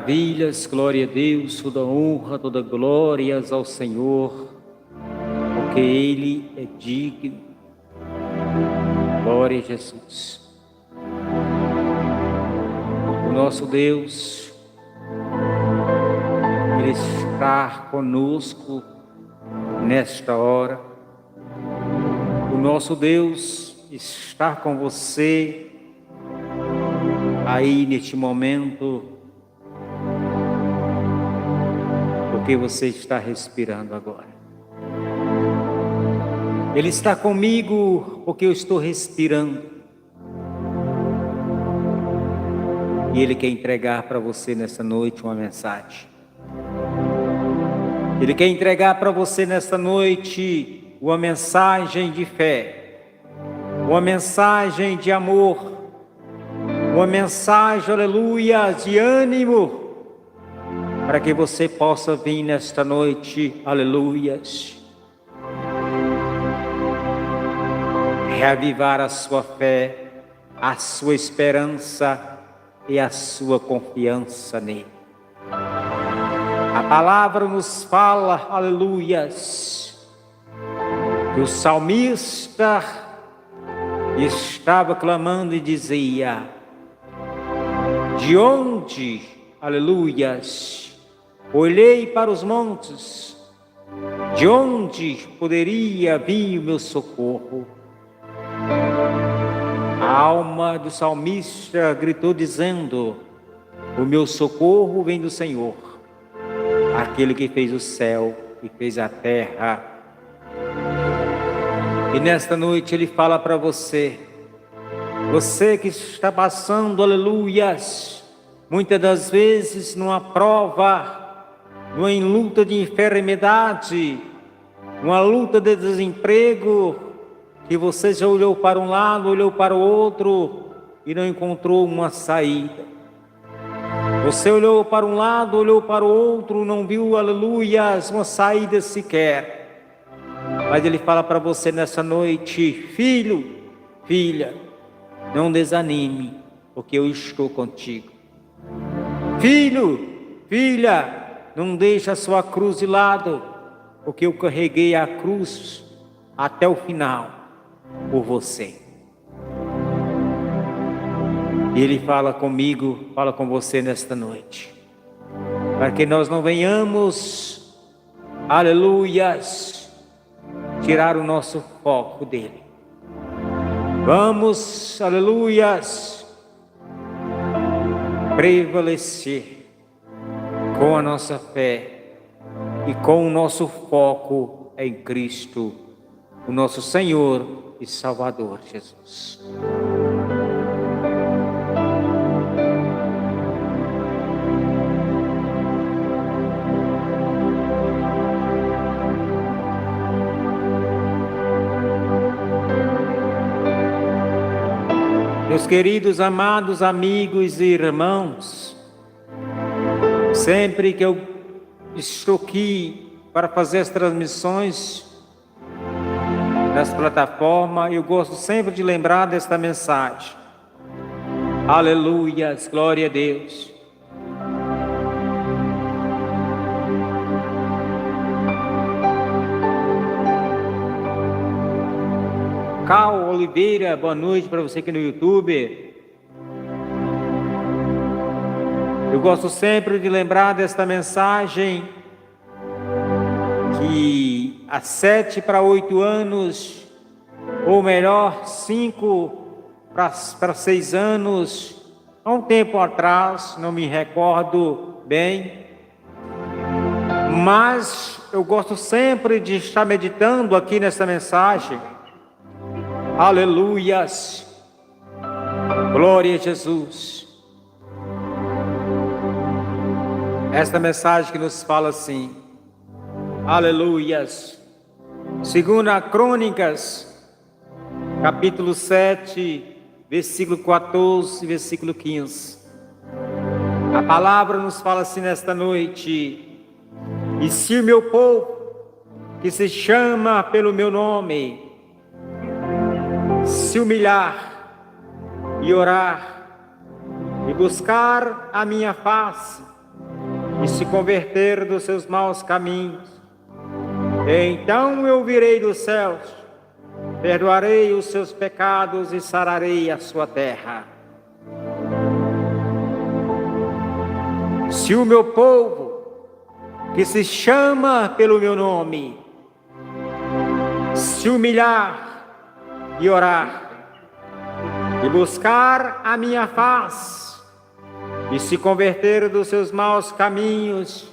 Maravilhas, glória a Deus, toda honra, toda glórias ao Senhor, porque Ele é digno. Glória a Jesus. O nosso Deus, Ele está conosco nesta hora. O nosso Deus está com você aí neste momento, porque você está respirando agora. Ele está comigo porque eu estou respirando. E Ele quer entregar para você nessa noite uma mensagem. Ele quer entregar para você nessa noite uma mensagem de fé, uma mensagem de amor, uma mensagem, aleluia, de ânimo, para que você possa vir nesta noite, aleluias, reavivar a sua fé, a sua esperança e a sua confiança nele. A palavra nos fala, aleluias, que o salmista estava clamando e dizia: de onde, aleluias, olhei para os montes, de onde poderia vir o meu socorro? A alma do salmista gritou dizendo: o meu socorro vem do Senhor, aquele que fez o céu e fez a terra. E nesta noite ele fala para você, você que está passando, aleluias, muitas das vezes numa prova, numa luta de enfermidade, uma luta de desemprego, que você já olhou para um lado, olhou para o outro e não encontrou uma saída. Você olhou para um lado, olhou para o outro, não viu, aleluias, uma saída sequer. Mas ele fala para você nessa noite: filho, filha, não desanime, porque eu estou contigo. Filho, filha, não deixe a sua cruz de lado, porque eu carreguei a cruz até o final por você. E ele fala comigo, fala com você nesta noite, para que nós não venhamos, aleluias, tirar o nosso foco dele. Vamos, aleluias, prevalecer com a nossa fé e com o nosso foco em Cristo, o nosso Senhor e Salvador Jesus. Meus queridos, amados amigos e irmãos, sempre que eu estou aqui para fazer as transmissões nas plataformas, eu gosto sempre de lembrar desta mensagem. Aleluias, glória a Deus. Cal Oliveira, boa noite para você aqui no YouTube. Eu gosto sempre de lembrar desta mensagem que há 7 para 8 anos, ou melhor, 5 para 6 anos, há um tempo atrás, não me recordo bem, mas eu gosto sempre de estar meditando aqui nessa mensagem. Aleluias, glória a Jesus. Esta mensagem que nos fala assim, aleluias, 2 Crônicas, capítulo 7, versículo 14, versículo 15. A palavra nos fala assim nesta noite: e se o meu povo, que se chama pelo meu nome, se humilhar e orar e buscar a minha face e se converter dos seus maus caminhos, então eu virei dos céus, perdoarei os seus pecados e sararei a sua terra. Se o meu povo, que se chama pelo meu nome, se humilhar e orar, e buscar a minha face, e se converter dos seus maus caminhos,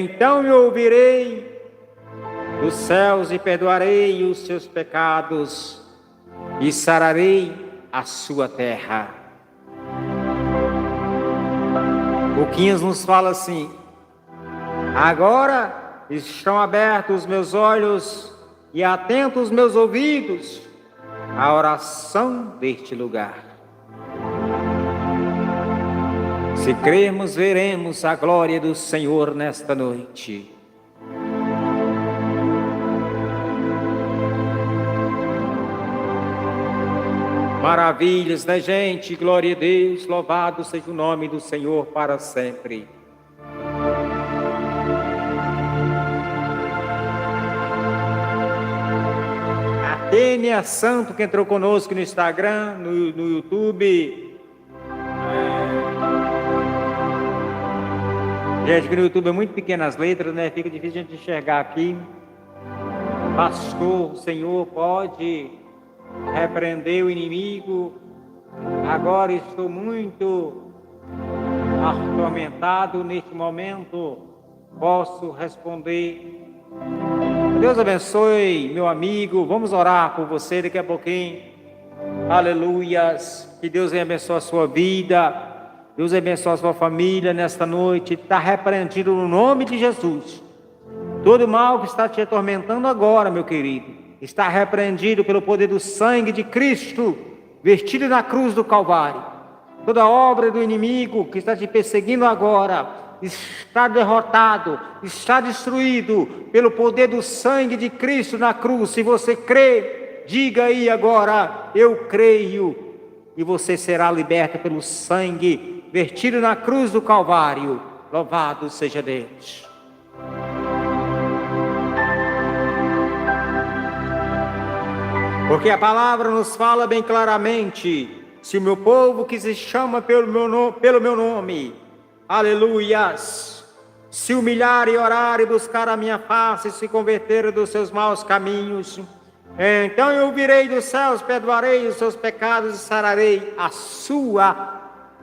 então eu ouvirei dos céus e perdoarei os seus pecados e sararei a sua terra. Luquinhas nos fala assim: agora estão abertos os meus olhos e atentos os meus ouvidos à oração deste lugar. Se crermos, veremos a glória do Senhor nesta noite. Maravilhas, né, gente? Glória a Deus, louvado seja o nome do Senhor para sempre. A Tênia Santo, que entrou conosco no Instagram, no YouTube. Gente, que no YouTube é muito pequenas letras, né? Fica difícil a gente enxergar aqui. Pastor, o Senhor pode repreender o inimigo. Agora estou muito atormentado neste momento. Posso responder? Deus abençoe, meu amigo. Vamos orar por você daqui a pouquinho. Aleluias. Que Deus venha abençoar a sua vida. Deus abençoe a sua família nesta noite. Está repreendido no nome de Jesus. Todo mal que está te atormentando agora, meu querido, está repreendido pelo poder do sangue de Cristo, vestido na cruz do Calvário. Toda obra do inimigo que está te perseguindo agora está derrotado, está destruído pelo poder do sangue de Cristo na cruz. Se você crê, diga aí agora: eu creio, e você será liberto pelo sangue vertido na cruz do Calvário. Louvado seja Deus. Porque a palavra nos fala bem claramente: se o meu povo que se chama pelo meu nome, aleluias, se humilhar e orar e buscar a minha face e se converter dos seus maus caminhos, então eu virei dos céus, perdoarei os seus pecados e sararei a sua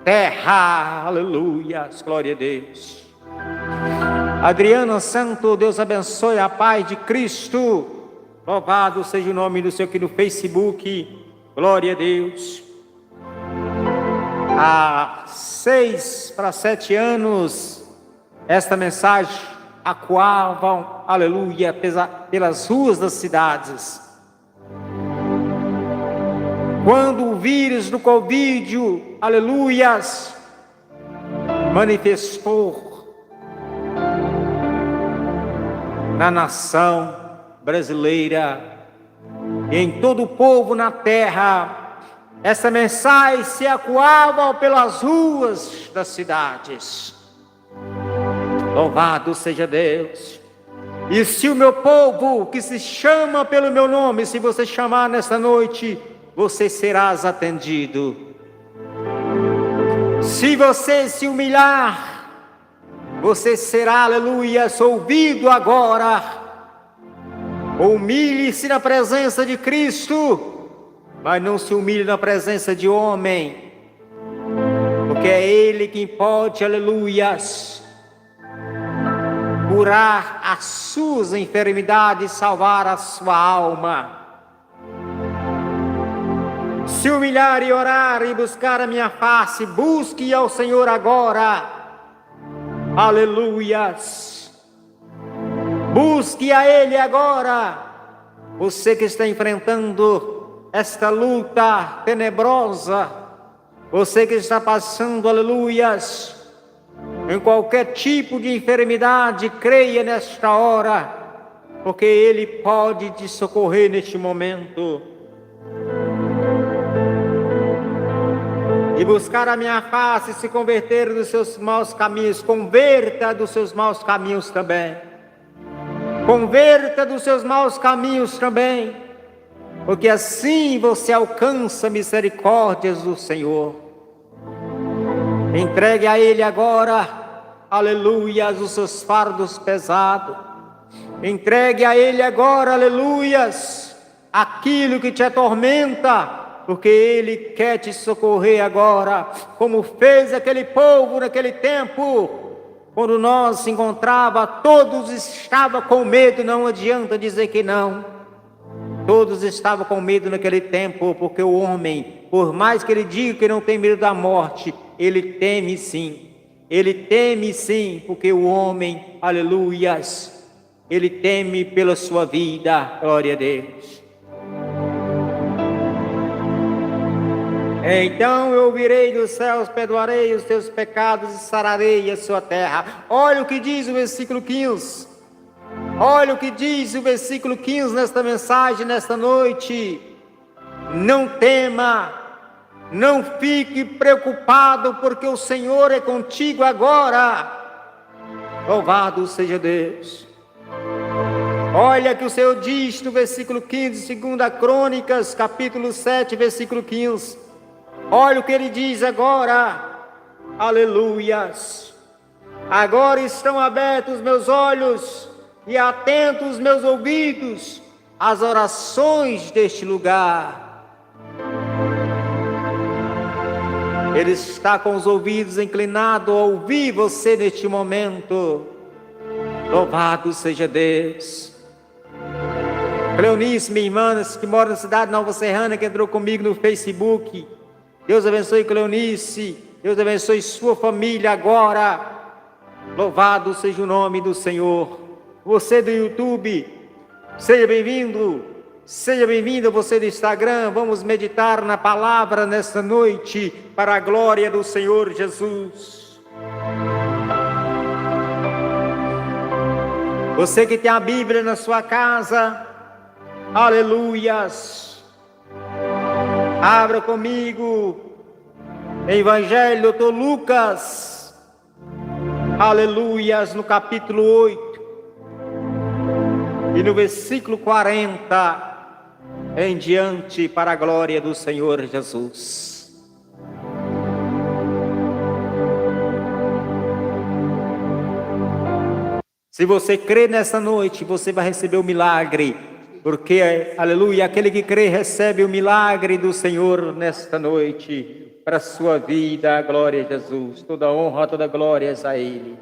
terra. Aleluias, glória a Deus. Adriana Santo, Deus abençoe, a paz de Cristo. Louvado seja o nome do Senhor aqui no Facebook. Glória a Deus. Há 6 para 7 anos, esta mensagem ecoava, aleluia, pelas ruas das cidades. Quando o vírus do Covid, aleluias, manifestou na nação brasileira e em todo o povo na terra, essa mensagem se ecoava pelas ruas das cidades. Louvado seja Deus. E se o meu povo que se chama pelo meu nome, se você chamar nesta noite, você serás atendido. Se você se humilhar, você será, aleluia, ouvido agora. Humilhe-se na presença de Cristo, mas não se humilhe na presença de homem, porque é Ele quem pode, aleluias, curar as suas enfermidades e salvar a sua alma. Se humilhar e orar e buscar a minha face, busque ao Senhor agora. Aleluias. Busque a Ele agora. Você que está enfrentando esta luta tenebrosa, você que está passando, aleluias, em qualquer tipo de enfermidade, creia nesta hora, porque Ele pode te socorrer neste momento. e buscar a minha face e se converter dos seus maus caminhos, converta dos seus maus caminhos também. Converta dos seus maus caminhos também, porque assim você alcança misericórdias do Senhor. Entregue a Ele agora, aleluias, os seus fardos pesados. Entregue a Ele agora, aleluias, aquilo que te atormenta, porque Ele quer te socorrer agora, como fez aquele povo naquele tempo. Quando nós se encontrava, todos estavam com medo, não adianta dizer que não. Todos estavam com medo naquele tempo, porque o homem, por mais que ele diga que não tem medo da morte, ele teme sim. Ele teme sim, porque o homem, aleluias, ele teme pela sua vida, glória a Deus. Então eu ouvirei dos céus, perdoarei os teus pecados e sararei a sua terra. Olha o que diz o versículo 15. Olha o que diz o versículo 15 nesta mensagem, nesta noite. Não tema, não fique preocupado, porque o Senhor é contigo agora. Louvado seja Deus. Olha que o Senhor diz no versículo 15, 2 Crônicas, capítulo 7, versículo 15. Olha o que ele diz agora, aleluias. Agora estão abertos meus olhos e atentos os meus ouvidos às orações deste lugar. Ele está com os ouvidos inclinados a ouvir você neste momento. Louvado seja Deus. Cleonice, minha irmã, que mora na cidade de Nova Serrana, que entrou comigo no Facebook. Deus abençoe Cleonice, Deus abençoe sua família agora. Louvado seja o nome do Senhor. Você do YouTube, seja bem-vindo, seja bem-vindo. Você do Instagram, vamos meditar na palavra nesta noite, para a glória do Senhor Jesus. Você que tem a Bíblia na sua casa, aleluias. Abra comigo, Evangelho do Lucas, aleluias, no capítulo 8, e no versículo 40 em diante, para a glória do Senhor Jesus. Se você crê nessa noite, você vai receber o milagre. Porque, aleluia, aquele que crê recebe o milagre do Senhor nesta noite, para a sua vida, glória a Jesus, toda honra, toda glória a Ele.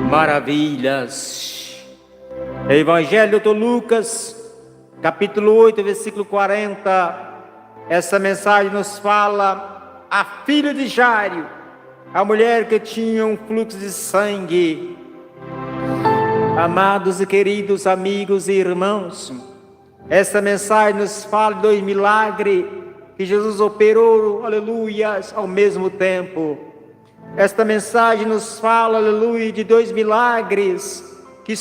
Maravilhas. Evangelho de Lucas, capítulo 8, versículo 40, essa mensagem nos fala, a filha de Jairo, a mulher que tinha um fluxo de sangue. Amados e queridos amigos e irmãos, essa mensagem nos fala de dois milagres que Jesus operou, aleluias, ao mesmo tempo. Esta mensagem nos fala, aleluia, de dois milagres que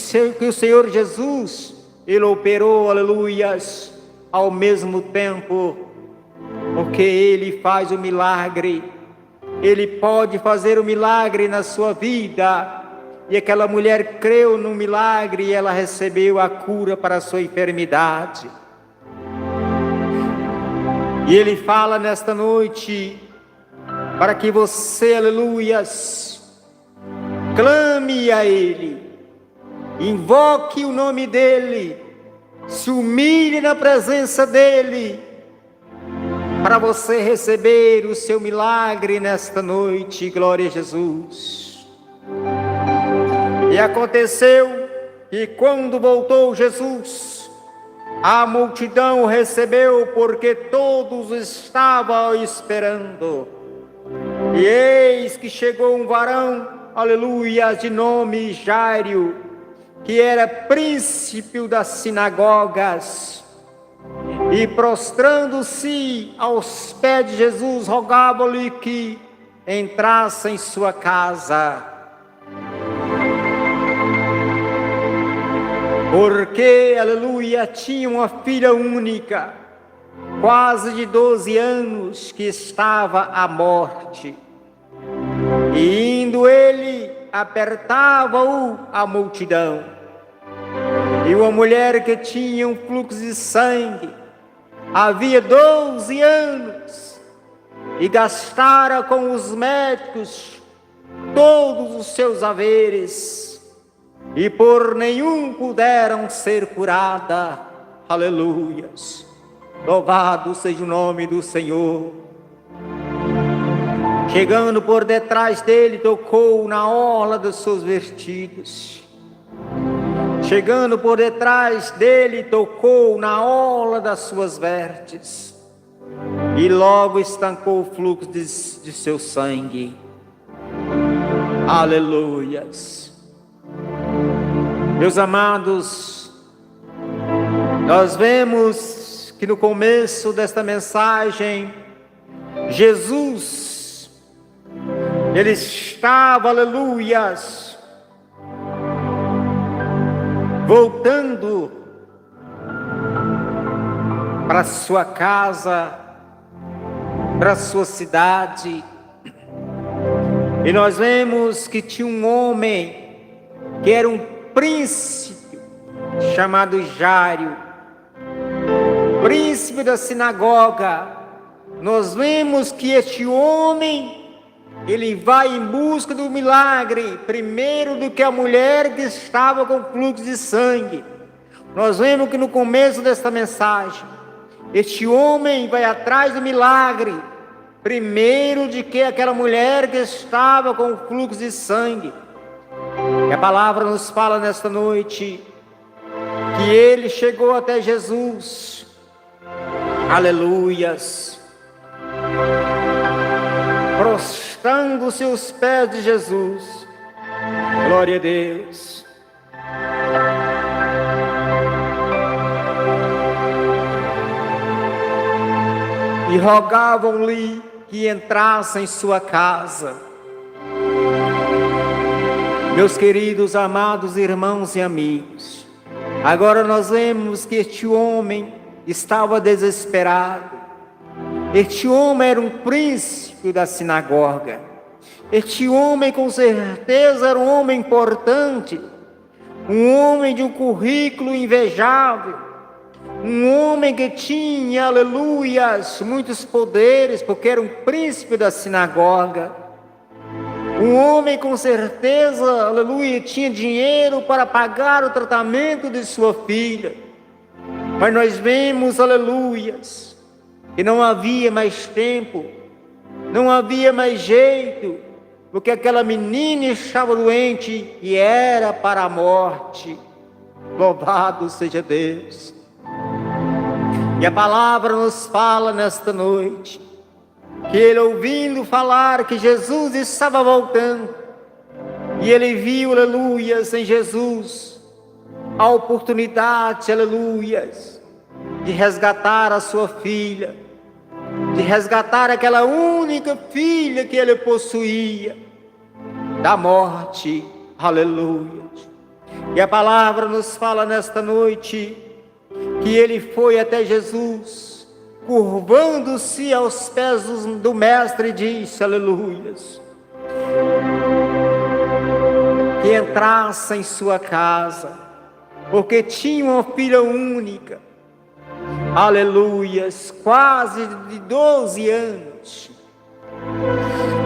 o Senhor Jesus, Ele operou, aleluias, ao mesmo tempo, porque Ele faz o milagre, Ele pode fazer o milagre na sua vida. E aquela mulher creu no milagre e ela recebeu a cura para a sua enfermidade. E Ele fala nesta noite, para que você, aleluias, clame a Ele, invoque o nome dEle, se humilhe na presença dEle, para você receber o seu milagre nesta noite, glória a Jesus. E aconteceu que quando voltou Jesus, a multidão o recebeu, porque todos estavam esperando. E eis que chegou um varão, aleluia, de nome Jairo, que era príncipe das sinagogas, e prostrando-se aos pés de Jesus, rogava-lhe que entrasse em sua casa. Porque, aleluia, tinha uma filha única, quase de 12 anos, que estava à morte. E indo ele, apertava-o a multidão. E uma mulher que tinha um fluxo de sangue, havia 12 anos, e gastara com os médicos todos os seus haveres, e por nenhum puderam ser curada. Aleluias! Louvado seja o nome do Senhor. Chegando por detrás dele, tocou na orla dos seus vestidos. Chegando por detrás dele, tocou na orla das suas vestes. E logo estancou o fluxo de seu sangue. Aleluias! Meus amados, nós vemos que no começo desta mensagem, Jesus, ele estava, aleluias, voltando para sua casa, para sua cidade. E nós vemos que tinha um homem que era um príncipe chamado Jairo, príncipe da sinagoga. Nós vemos que este homem, ele vai em busca do milagre, primeiro do que a mulher que estava com fluxo de sangue. Nós vemos que no começo desta mensagem, este homem vai atrás do milagre, primeiro de que aquela mulher que estava com fluxo de sangue. E a palavra nos fala nesta noite, que ele chegou até Jesus. Aleluias! Prostrando-se aos pés de Jesus. Glória a Deus. E rogavam-lhe que entrasse em sua casa. Meus queridos, amados irmãos e amigos, agora nós vemos que este homem estava desesperado. Este homem era um príncipe da sinagoga. Este homem com certeza era um homem importante, um homem de um currículo invejável, um homem que tinha, aleluias, muitos poderes, porque era um príncipe da sinagoga. Um homem com certeza, aleluia, tinha dinheiro para pagar o tratamento de sua filha. Mas nós vemos, aleluias, que não havia mais tempo, não havia mais jeito, porque aquela menina estava doente e era para a morte. Louvado seja Deus. E a palavra nos fala nesta noite, que ele, ouvindo falar que Jesus estava voltando, e ele viu, aleluias, em Jesus a oportunidade, aleluias, de resgatar a sua filha, de resgatar aquela única filha que ele possuía da morte. Aleluia. E a palavra nos fala nesta noite que ele foi até Jesus, curvando-se aos pés do mestre, e disse, aleluias, que entrasse em sua casa, porque tinha uma filha única, aleluias, quase de 12 anos,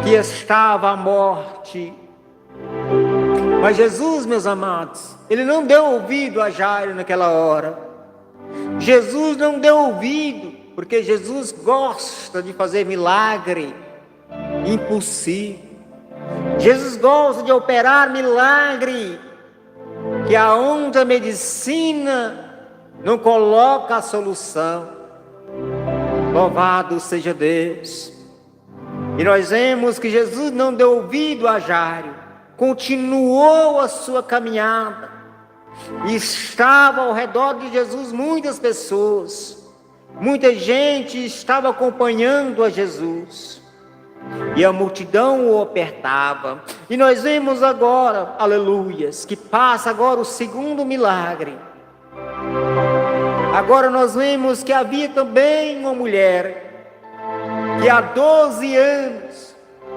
que estava à morte. Mas Jesus, meus amados, ele não deu ouvido a Jairo naquela hora. Jesus não deu ouvido, porque Jesus gosta de fazer milagre impossível. Jesus gosta de operar milagre que aonde a medicina não coloca a solução. Louvado seja Deus. E nós vemos que Jesus não deu ouvido a Jairo, continuou a sua caminhada. E estava ao redor de Jesus muitas pessoas, muita gente estava acompanhando a Jesus, e a multidão o apertava. E nós vemos agora, aleluias, que passa agora o segundo milagre. Agora nós vemos que havia também uma mulher que há 12 anos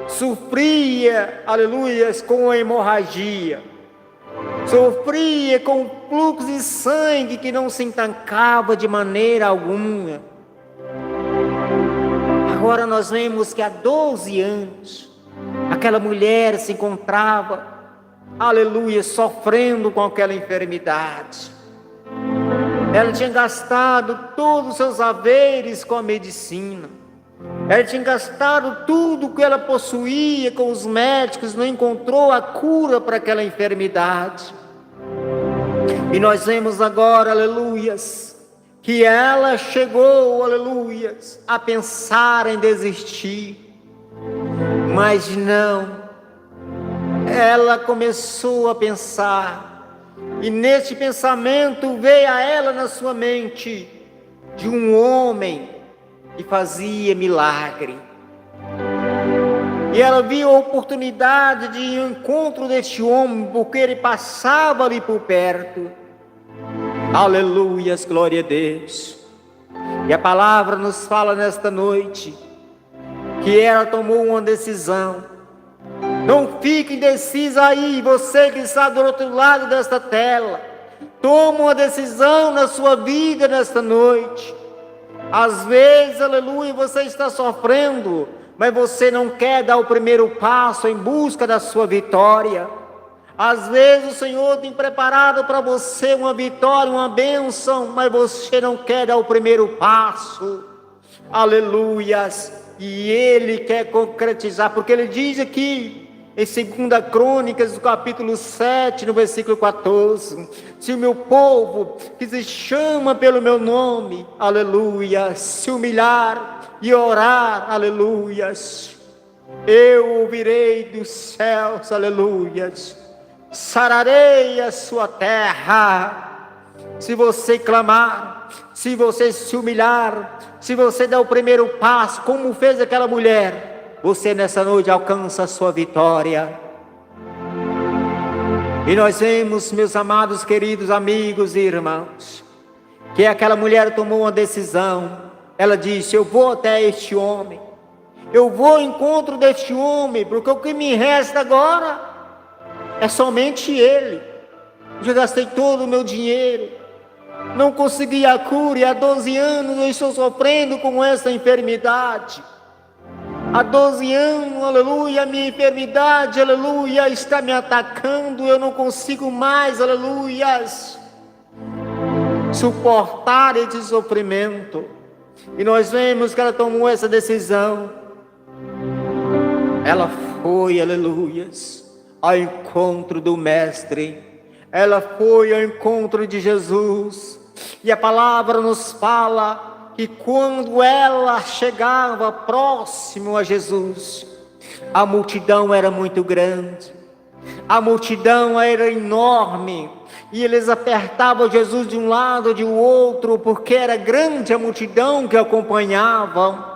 sofria, aleluias, com a hemorragia, sofria com o fluxo de sangue que não se estancava de maneira alguma. Agora nós vemos que há 12 anos, aquela mulher se encontrava, aleluia, sofrendo com aquela enfermidade. Ela tinha gastado todos os seus haveres com a medicina. Ela tinha gastado tudo que ela possuía com os médicos, não encontrou a cura para aquela enfermidade. E nós vemos agora, aleluias, que ela chegou, aleluias, a pensar em desistir. Mas não, ela começou a pensar, e neste pensamento veio a ela na sua mente de um homem que fazia milagre. E ela viu a oportunidade de ir ao encontro deste homem, porque ele passava ali por perto. Aleluias, glória a Deus. E a palavra nos fala nesta noite que ela tomou uma decisão. Não fique indecisa aí, você que está do outro lado desta tela. Toma uma decisão na sua vida nesta noite. Às vezes, aleluia, você está sofrendo, mas você não quer dar o primeiro passo em busca da sua vitória. Às vezes o Senhor tem preparado para você uma vitória, uma bênção, mas você não quer dar o primeiro passo. Aleluias. E Ele quer concretizar, porque Ele diz aqui em 2 Crônicas, no capítulo 7, no versículo 14, se o meu povo, que se chama pelo meu nome, aleluia, se humilhar e orar, aleluia, eu ouvirei dos céus, aleluia, sararei a sua terra. Se você clamar, se você se humilhar, se você der o primeiro passo, como fez aquela mulher, você nessa noite alcança a sua vitória. E nós vemos, meus amados, queridos amigos e irmãos, que aquela mulher tomou uma decisão. Ela disse: eu vou até este homem, eu vou ao encontro deste homem, porque o que me resta agora é somente ele. Já gastei todo o meu dinheiro, não consegui a cura, e há 12 anos eu estou sofrendo com essa enfermidade. Há 12 anos, aleluia, a minha enfermidade, aleluia, está me atacando, eu não consigo mais, aleluia, suportar esse sofrimento. E nós vemos que ela tomou essa decisão. Ela foi, aleluia, ao encontro do Mestre. Ela foi ao encontro de Jesus. E a palavra nos fala que quando ela chegava próximo a Jesus, a multidão era muito grande, a multidão era enorme, e eles apertavam Jesus de um lado e de outro, porque era grande a multidão que acompanhava.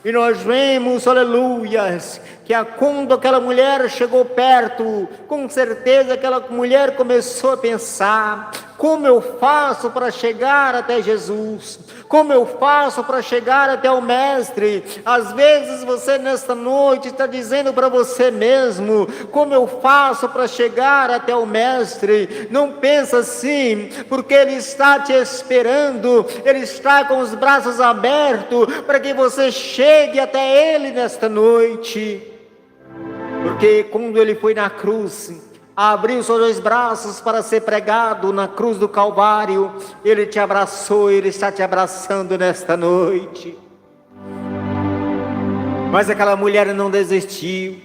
E nós vemos, aleluias, que quando aquela mulher chegou perto, com certeza aquela mulher começou a pensar: como eu faço para chegar até Jesus? Como eu faço para chegar até o Mestre? Às vezes você nesta noite está dizendo para você mesmo: como eu faço para chegar até o Mestre? Não pensa assim, porque Ele está te esperando, Ele está com os braços abertos para que você chegue até Ele nesta noite. Porque quando Ele foi na cruz, abriu seus 2 braços para ser pregado na cruz do Calvário, Ele te abraçou, Ele está te abraçando nesta noite. Mas aquela mulher não desistiu,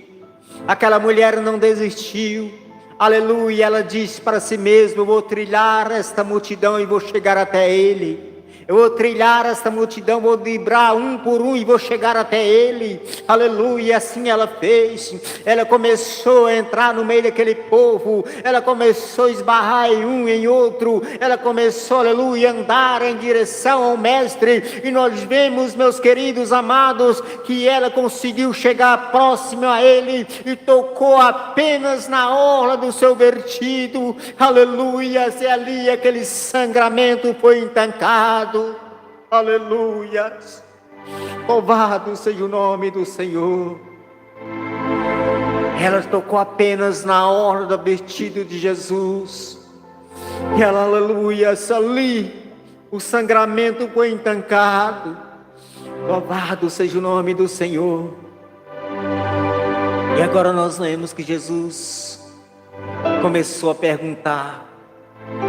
aleluia. Ela disse para si mesma: eu vou trilhar esta multidão e vou chegar até Ele. Eu vou trilhar esta multidão, vou driblar um por um e vou chegar até ele. Aleluia. E assim ela fez. Ela começou a entrar no meio daquele povo. Ela começou a esbarrar em um, em outro. Ela começou, aleluia, a andar em direção ao mestre. E nós vemos, meus queridos amados, que ela conseguiu chegar próximo a ele e tocou apenas na orla do seu vestido. Aleluia. E ali aquele sangramento foi entancado. Aleluia. Louvado seja o nome do Senhor. Ela tocou apenas na orla do vestido de Jesus. E ela, aleluia, ali o sangramento foi entancado. Louvado seja o nome do Senhor. E agora nós vemos que Jesus começou a perguntar.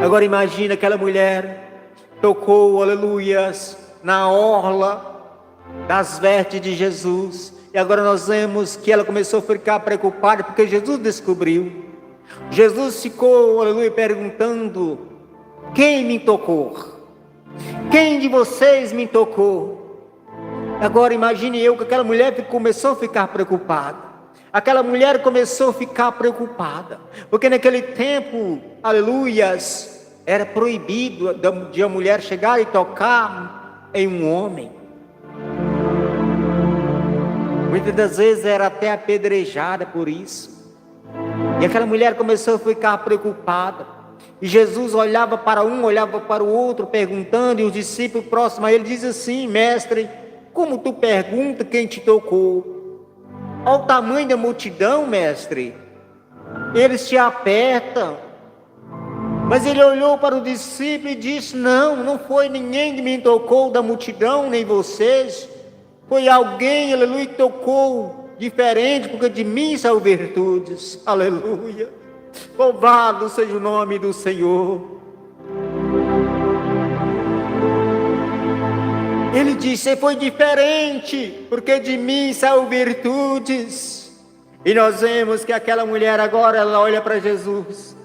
Agora imagina aquela mulher tocou, aleluias, na orla das vestes de Jesus. E agora nós vemos que ela começou a ficar preocupada, porque Jesus descobriu. Jesus ficou, aleluia, perguntando: quem me tocou? Quem de vocês me tocou? Agora imagine eu que aquela mulher começou a ficar preocupada. Aquela mulher começou a ficar preocupada, porque naquele tempo, aleluias, era proibido de a mulher chegar e tocar em um homem. Muitas das vezes era até apedrejada por isso. E aquela mulher começou a ficar preocupada. E Jesus olhava para um, olhava para o outro, perguntando, e os discípulos próximos a ele diziam assim: mestre, como tu pergunta quem te tocou? Olha o tamanho da multidão, mestre. Eles te apertam. Mas ele olhou para o discípulo e disse: não foi ninguém que me tocou da multidão, nem vocês. Foi alguém, aleluia, que tocou diferente, porque de mim são virtudes. Aleluia. Louvado seja o nome do Senhor. Ele disse: foi diferente, porque de mim são virtudes. E nós vemos que aquela mulher agora, ela olha para Jesus.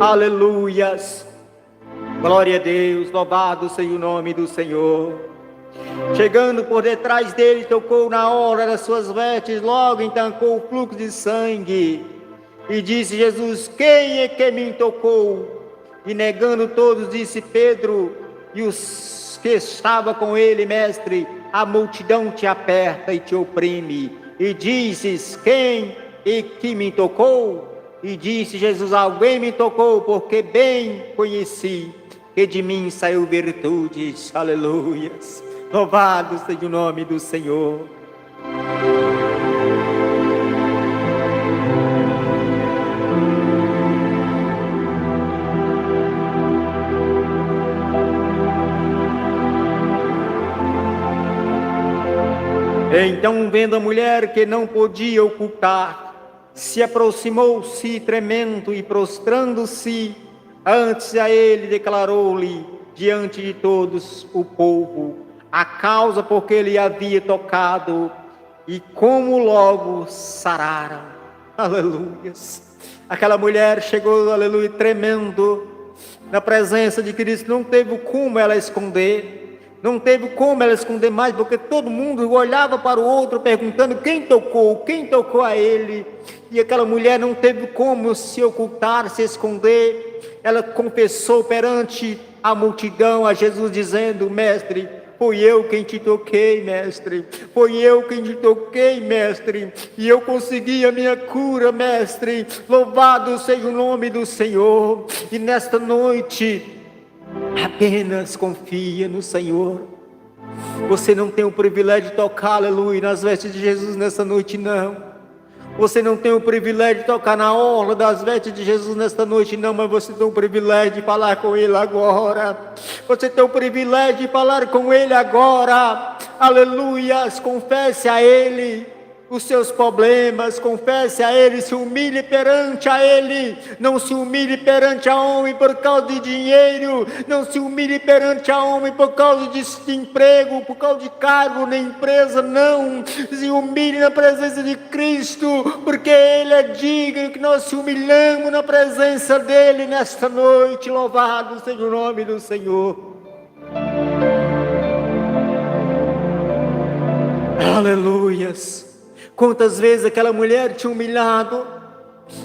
Aleluias, glória a Deus, louvado seja o nome do Senhor. Chegando por detrás dele, tocou na orla das suas vestes, logo entancou o fluxo de sangue. E disse Jesus: quem é que me tocou? E negando todos, disse Pedro e os que estavam com ele: mestre, a multidão te aperta e te oprime. E dizes: quem é que me tocou? E disse Jesus: alguém me tocou, porque bem conheci que de mim saiu virtudes. Aleluias. Louvado seja o nome do Senhor. Então, vendo a mulher que não podia ocultar, se aproximou-se tremendo e prostrando-se antes a ele, declarou-lhe diante de todos o povo a causa por que ele havia tocado e como logo sararam. Aleluia. Aquela mulher chegou, aleluia, tremendo na presença de Cristo. Não teve como ela esconder. Não teve como ela esconder mais, porque todo mundo olhava para o outro perguntando quem tocou a ele. E aquela mulher não teve como se ocultar, se esconder. Ela confessou perante a multidão a Jesus, dizendo: mestre, foi eu quem te toquei, mestre. Foi eu quem te toquei, mestre. E eu consegui a minha cura, mestre. Louvado seja o nome do Senhor. E nesta noite, apenas confia no Senhor. Você não tem o privilégio de tocar, aleluia, nas vestes de Jesus nessa noite, não. Você não tem o privilégio de tocar na orla das vestes de Jesus nesta noite, não. Mas você tem o privilégio de falar com Ele agora. Você tem o privilégio de falar com Ele agora. Aleluias, confesse a Ele os seus problemas, confesse a Ele, se humilhe perante a Ele. Não se humilhe perante a homem por causa de dinheiro, não se humilhe perante a homem por causa de emprego, por causa de cargo na empresa, não. Se humilhe na presença de Cristo, porque Ele é digno que nós se humilhamos na presença dEle nesta noite. Louvado seja o nome do Senhor. Aleluias. Quantas vezes aquela mulher tinha humilhado,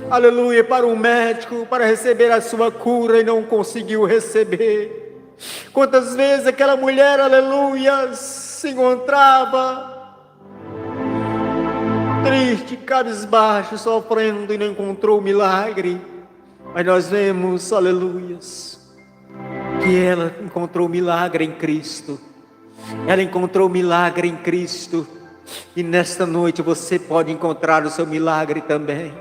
aleluia, para um médico, para receber a sua cura e não conseguiu receber. Quantas vezes aquela mulher, aleluia, se encontrava triste, cabisbaixo, sofrendo e não encontrou o milagre. Mas nós vemos, aleluias, que ela encontrou o milagre em Cristo. Ela encontrou o milagre em Cristo. E nesta noite você pode encontrar o seu milagre também.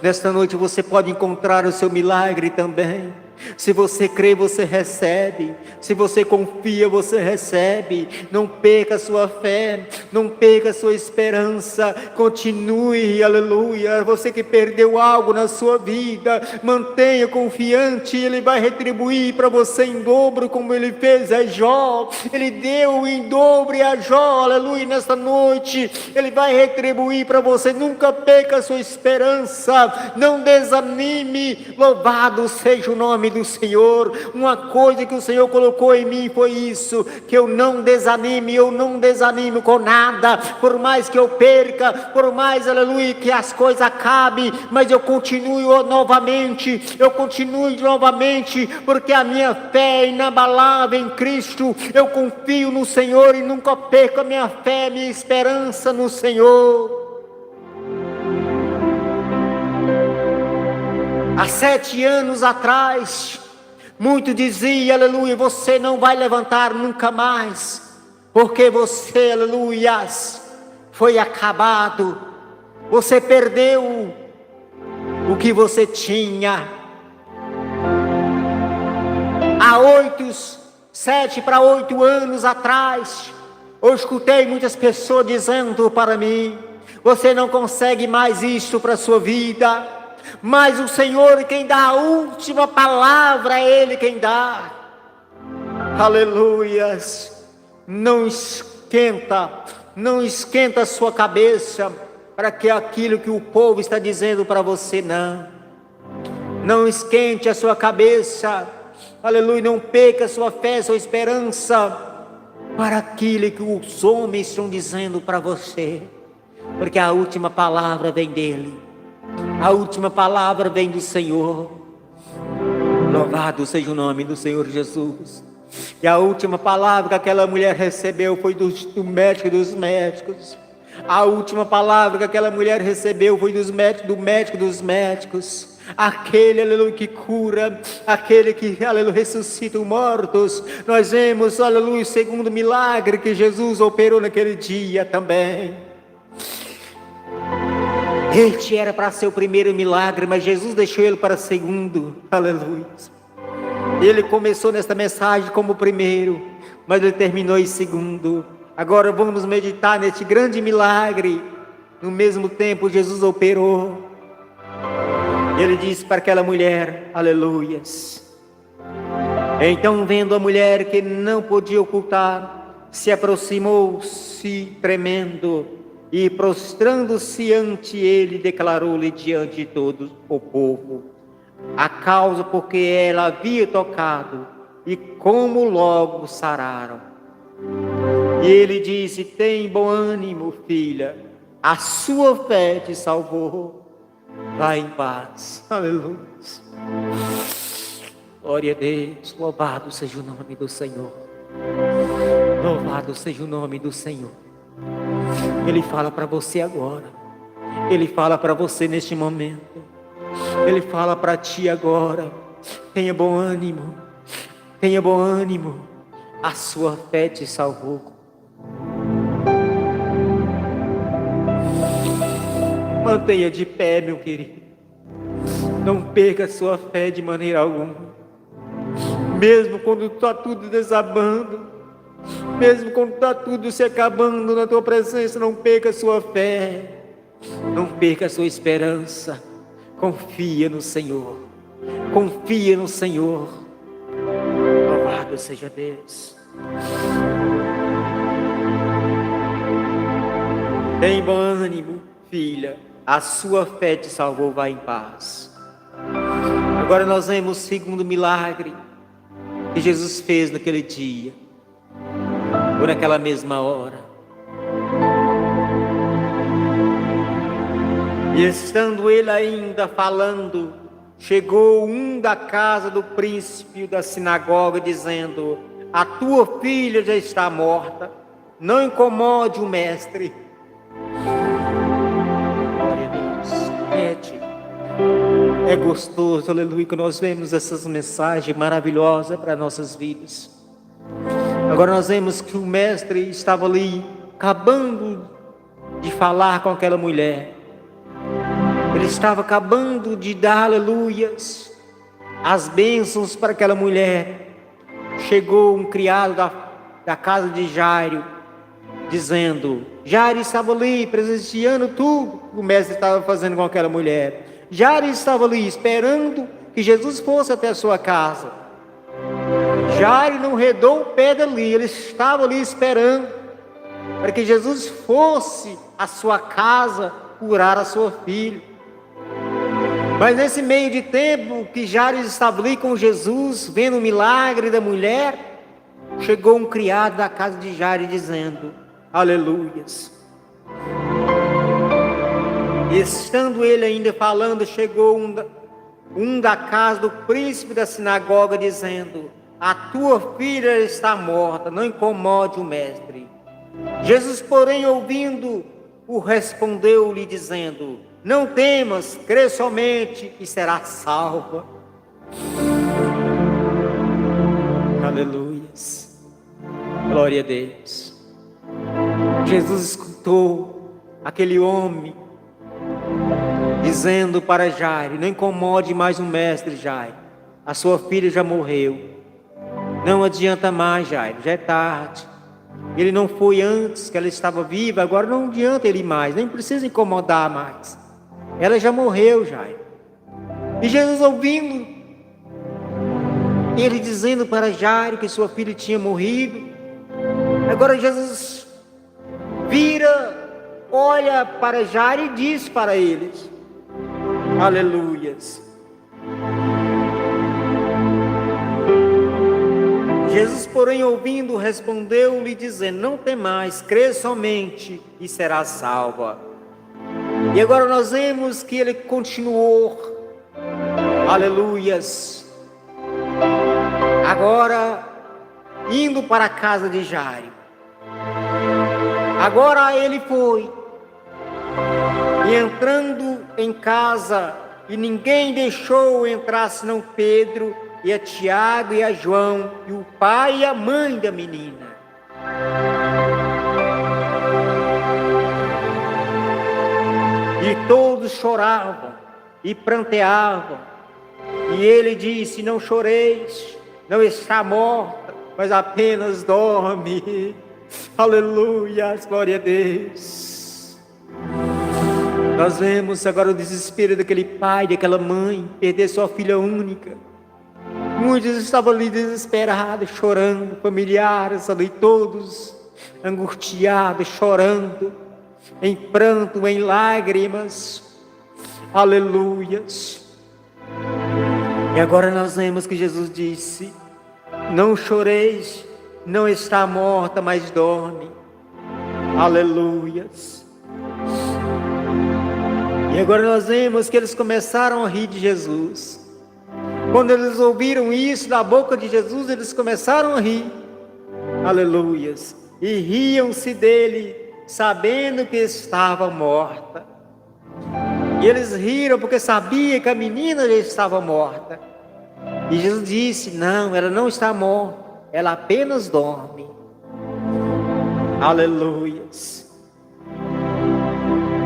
Nesta noite você pode encontrar o seu milagre também. Se você crê, você recebe. Se você confia, você recebe. Não perca a sua fé, não perca a sua esperança. Continue, aleluia. Você que perdeu algo na sua vida, mantenha confiante. Ele vai retribuir para você em dobro, como Ele fez a Jó. Ele deu em dobro a Jó, aleluia. Nesta noite Ele vai retribuir para você. Nunca perca a sua esperança, não desanime. Louvado seja o nome do Senhor. Uma coisa que o Senhor colocou em mim foi isso, que eu não desanimo com nada, por mais que eu perca, por mais, aleluia, que as coisas acabem, mas eu continuo novamente, porque a minha fé é inabalável em Cristo. Eu confio no Senhor e nunca perco a minha fé, minha esperança no Senhor. Há 7 anos atrás, muito dizia, aleluia, você não vai levantar nunca mais, porque você, aleluia, foi acabado, você perdeu o que você tinha. Há 7 para 8 anos atrás, eu escutei muitas pessoas dizendo para mim: você não consegue mais isto para a sua vida. Mas o Senhor é quem dá a última palavra, é Ele quem dá. Aleluias. Não esquenta a sua cabeça para que aquilo que o povo está dizendo para você, não esquente a sua cabeça, aleluia, não perca a sua fé, sua esperança para aquilo que os homens estão dizendo para você, porque a última palavra vem dEle. A última palavra vem do Senhor. Louvado seja o nome do Senhor Jesus. E a última palavra que aquela mulher recebeu foi do médico dos médicos. A última palavra que aquela mulher recebeu foi do médico dos médicos. Aquele, aleluia, que cura, aquele que, aleluia, ressuscita os mortos. Nós vemos, aleluia, o segundo milagre que Jesus operou naquele dia também. Este era para ser o primeiro milagre, mas Jesus deixou ele para segundo, aleluia. Ele começou nesta mensagem como primeiro, mas ele terminou em segundo. Agora vamos meditar neste grande milagre. No mesmo tempo Jesus operou. Ele disse para aquela mulher, aleluias. Então, vendo a mulher que não podia ocultar, se aproximou-se tremendo, e prostrando-se ante ele, declarou-lhe diante de todo o povo a causa porque ela havia tocado e como logo sararam. E ele disse: tem bom ânimo, filha, a sua fé te salvou, vai em paz. Aleluia. Glória a Deus. Louvado seja o nome do Senhor. Louvado seja o nome do Senhor. Ele fala para você agora. Ele fala para você neste momento. Ele fala para ti agora. Tenha bom ânimo. Tenha bom ânimo. A sua fé te salvou. Mantenha de pé, meu querido. Não perca a sua fé de maneira alguma. Mesmo quando está tudo desabando, mesmo quando está tudo se acabando na tua presença, não perca a sua fé, não perca a sua esperança. Confia no Senhor, confia no Senhor. Louvado seja Deus. Tem bom ânimo, filha, a sua fé te salvou, vai em paz. Agora nós vemos o segundo milagre que Jesus fez naquele dia, ou naquela mesma hora. E estando ele ainda falando, chegou um da casa do príncipe da sinagoga, dizendo: a tua filha já está morta, não incomode o mestre. Glória a Deus. É gostoso, aleluia, que nós vemos essas mensagens maravilhosas para nossas vidas. Agora nós vemos que o mestre estava ali, acabando de falar com aquela mulher. Ele estava acabando de dar, aleluias, as bênçãos para aquela mulher. Chegou um criado da casa de Jairo, dizendo: Jairo estava ali, presenciando tudo que o mestre estava fazendo com aquela mulher. Jairo estava ali, esperando que Jesus fosse até a sua casa. Jairo não redou o pé dali, ele estava ali esperando para que Jesus fosse à sua casa curar a sua filha. Mas nesse meio de tempo que Jairo estava ali com Jesus, vendo o milagre da mulher, chegou um criado da casa de Jairo dizendo: aleluias. E estando ele ainda falando, chegou um da casa do príncipe da sinagoga, dizendo: a tua filha está morta, não incomode o mestre. Jesus, porém, ouvindo-o, respondeu-lhe, dizendo: não temas, crê somente e será salva. Aleluias. Glória a Deus. Jesus escutou aquele homem dizendo para Jairo: não incomode mais o mestre, Jairo, a sua filha já morreu, não adianta mais, Jairo, já é tarde. Ele não foi antes, que ela estava viva, agora não adianta ele mais, nem precisa incomodar mais, ela já morreu, Jairo. E Jesus, ouvindo ele dizendo para Jairo que sua filha tinha morrido, agora Jesus vira, olha para Jairo e diz para eles: aleluias. Jesus, porém, ouvindo, respondeu-lhe, dizendo: não temais, crê somente e será salva. E agora nós vemos que ele continuou, aleluias, agora indo para a casa de Jairo. Agora ele foi, e entrando em casa, e ninguém deixou entrar senão Pedro, e a Tiago e a João, e o pai e a mãe da menina. E todos choravam e pranteavam. E ele disse: não choreis, não está morta, mas apenas dorme. Aleluia, glória a Deus. Nós vemos agora o desespero daquele pai, daquela mãe, perder sua filha única. Muitos estavam ali desesperados, chorando, familiares ali todos angustiados, chorando, em pranto, em lágrimas. Aleluias. E agora nós vemos que Jesus disse: não choreis, não está morta, mas dorme. Aleluias. E agora nós vemos que eles começaram a rir de Jesus. Quando eles ouviram isso da boca de Jesus, eles começaram a rir. Aleluias. E riam-se dele, sabendo que estava morta. E eles riram porque sabiam que a menina já estava morta. E Jesus disse: não, ela não está morta, ela apenas dorme. Aleluias.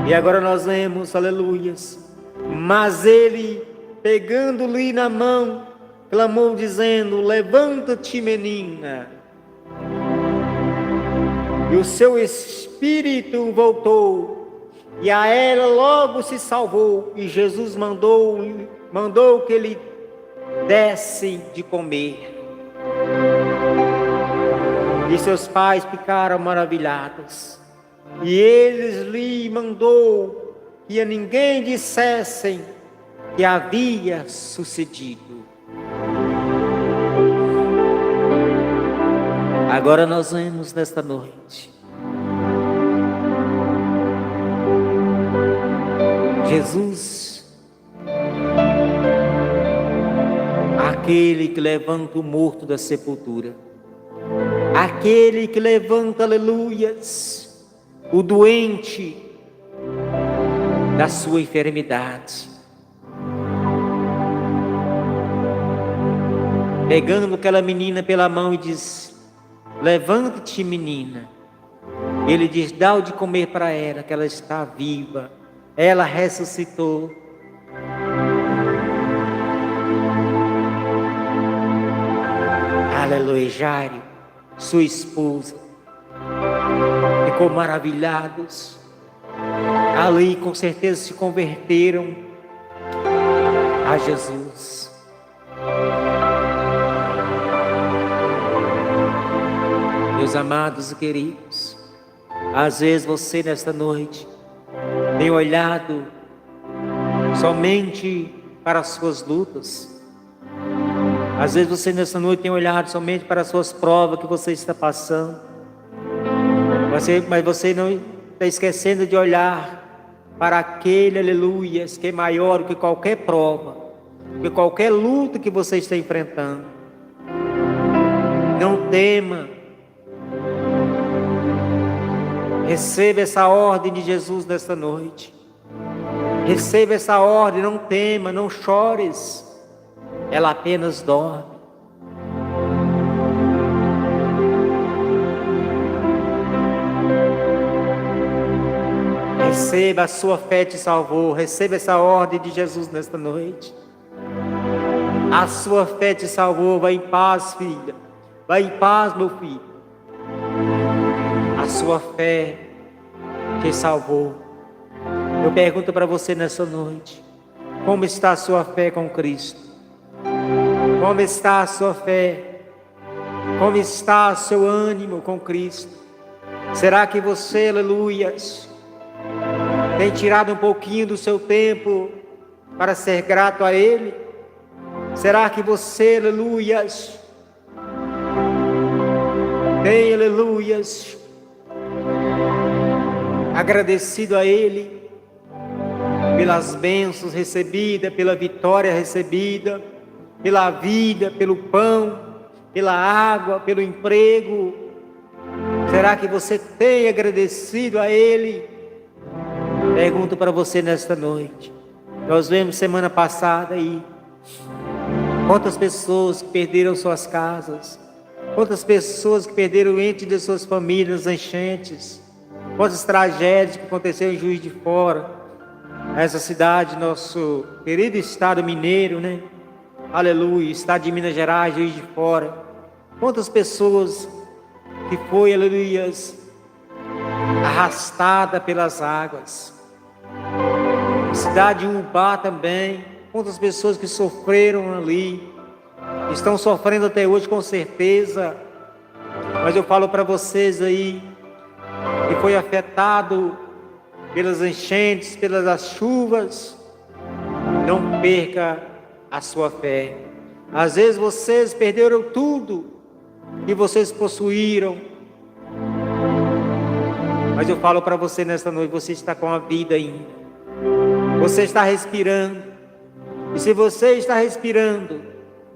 E agora nós vemos, aleluias, mas ele, pegando-lhe na mão, clamou dizendo: levanta-te, menina. E o seu espírito voltou, e a ela logo se salvou. E Jesus mandou que lhe dessem de comer. E seus pais ficaram maravilhados. E eles lhe mandou que a ninguém dissessem que havia sucedido. Agora nós vemos nesta noite Jesus, aquele que levanta o morto da sepultura, aquele que levanta, aleluias, o doente da sua enfermidade, pegando aquela menina pela mão e diz: levante-te, menina. Ele diz: dá o de comer para ela, que ela está viva. Ela ressuscitou. Aleluia. Jairo, sua esposa, ficou maravilhados. Ali com certeza se converteram a Jesus. Meus amados e queridos, às vezes você nesta noite tem olhado somente para as suas lutas. Às vezes você nesta noite tem olhado somente para as suas provas que você está passando. Mas você não está esquecendo de olhar para aquele, aleluia, que é maior do que qualquer prova, que qualquer luta que você está enfrentando. Não tema. Receba essa ordem de Jesus nesta noite. Receba essa ordem, não tema, não chores. Ela apenas dorme. Receba, a sua fé te salvou. Receba essa ordem de Jesus nesta noite. A sua fé te salvou. Vai em paz, filha. Vai em paz, meu filho. A sua fé te salvou. Eu pergunto para você nessa noite: como está a sua fé com Cristo? Como está a sua fé? Como está o seu ânimo com Cristo? Será que você, aleluias, tem tirado um pouquinho do seu tempo para ser grato a Ele? Será que você, aleluias, tem, aleluias, agradecido a Ele pelas bênçãos recebidas, pela vitória recebida, pela vida, pelo pão, pela água, pelo emprego? Será que você tem agradecido a Ele? Pergunto para você nesta noite. Nós vemos semana passada aí quantas pessoas que perderam suas casas, quantas pessoas que perderam entes de suas famílias, enchentes, quantas tragédias que aconteceram em Juiz de Fora, essa cidade, nosso querido estado mineiro, né? Aleluia, estado de Minas Gerais, Juiz de Fora. Quantas pessoas que foi, aleluia, arrastada pelas águas. Cidade de Ubá também. Quantas pessoas que sofreram ali, estão sofrendo até hoje com certeza. Mas eu falo para vocês aí, que foi afetado pelas enchentes, pelas chuvas, não perca a sua fé. Às vezes vocês perderam tudo que vocês possuíram, mas eu falo para você nesta noite: você está com a vida ainda, você está respirando, e se você está respirando,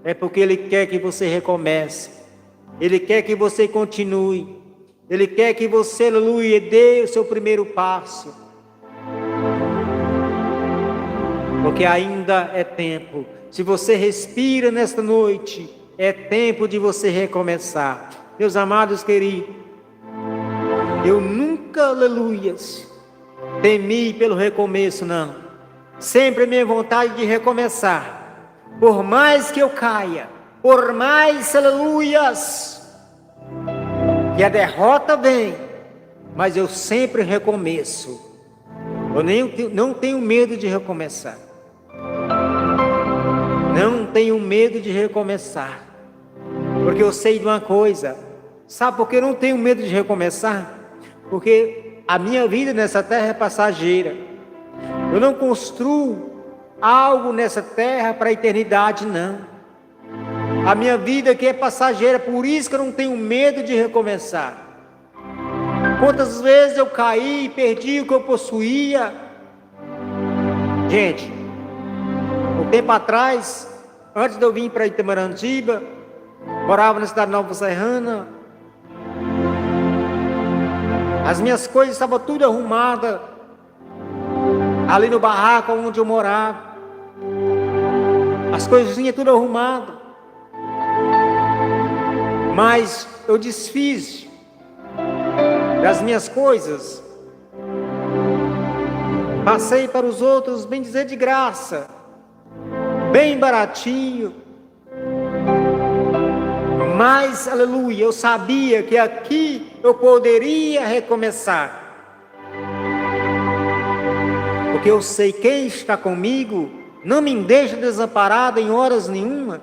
é porque Ele quer que você recomece, Ele quer que você continue, Ele quer que você, aleluia, dê o seu primeiro passo, porque ainda é tempo. Se você respira nesta noite, é tempo de você recomeçar. Meus amados queridos, eu nunca, aleluias, temi pelo recomeço, não. Sempre a minha vontade de recomeçar. Por mais que eu caia, por mais, aleluias, que a derrota vem, mas eu sempre recomeço. Eu não tenho medo de recomeçar. Não tenho medo de recomeçar, porque eu sei de uma coisa. Sabe por que eu não tenho medo de recomeçar? Porque a minha vida nessa terra é passageira. Eu não construo algo nessa terra para a eternidade, não. A minha vida aqui é passageira, por isso que eu não tenho medo de recomeçar. Quantas vezes eu caí e perdi o que eu possuía, Gente, um tempo atrás, antes de eu vir para Itamarandiba, morava na cidade Nova Serrana. As minhas coisas estavam tudo arrumadas ali no barraco onde eu morava. As coisinhas tudo arrumadas. Mas eu desfiz das minhas coisas. Passei para os outros, bem dizer, de graça. Bem baratinho. Mas, aleluia, eu sabia que aqui eu poderia recomeçar. Porque eu sei quem está comigo não me deixa desamparado em horas nenhuma.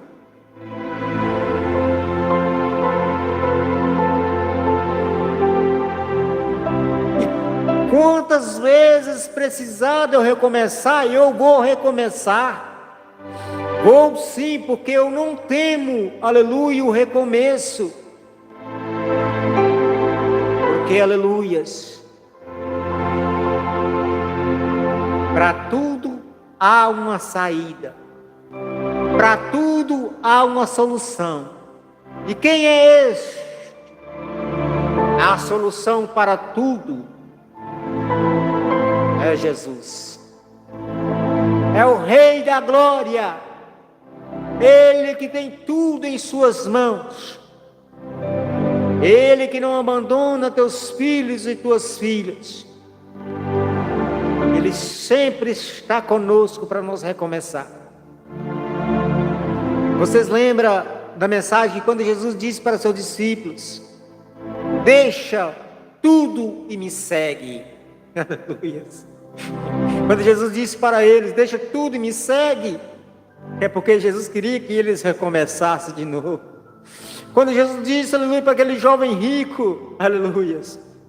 E quantas vezes precisar eu recomeçar, eu vou recomeçar. Vou sim, porque eu não temo, aleluia, o recomeço. Porque, aleluias, para tudo há uma saída. Para tudo há uma solução. E quem é esse? A solução para tudo é Jesus. É o Rei da Glória. Ele que tem tudo em suas mãos. Ele que não abandona teus filhos e tuas filhas. Ele sempre está conosco para nos recomeçar. Vocês lembram da mensagem quando Jesus disse para seus discípulos: deixa tudo e me segue. Aleluia. Quando Jesus disse para eles: deixa tudo e me segue, é porque Jesus queria que eles recomeçassem de novo. Quando Jesus disse, aleluia, para aquele jovem rico, aleluia,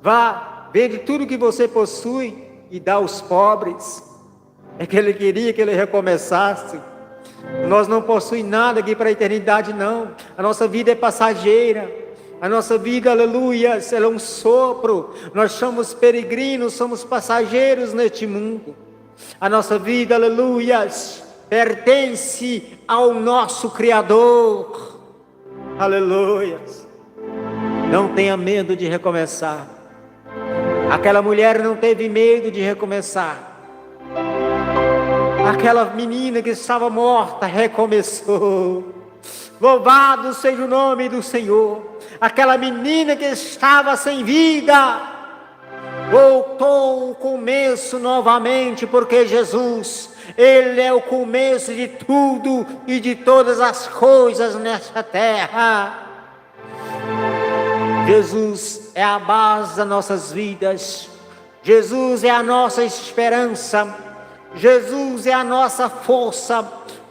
vá, vende tudo que você possui e dá aos pobres, é que ele queria que ele recomeçasse. Nós não possuímos nada aqui para a eternidade, não. A nossa vida é passageira. A nossa vida, aleluia, ela é um sopro. Nós somos peregrinos, somos passageiros neste mundo. A nossa vida, aleluia, pertence ao nosso Criador. Aleluia. Não tenha medo de recomeçar. Aquela mulher não teve medo de recomeçar. Aquela menina que estava morta recomeçou. Louvado seja o nome do Senhor. Aquela menina que estava sem vida voltou ao começo novamente, porque Jesus, Ele é o começo de tudo e de todas as coisas nesta terra. Jesus é a base das nossas vidas. Jesus é a nossa esperança. Jesus é a nossa força.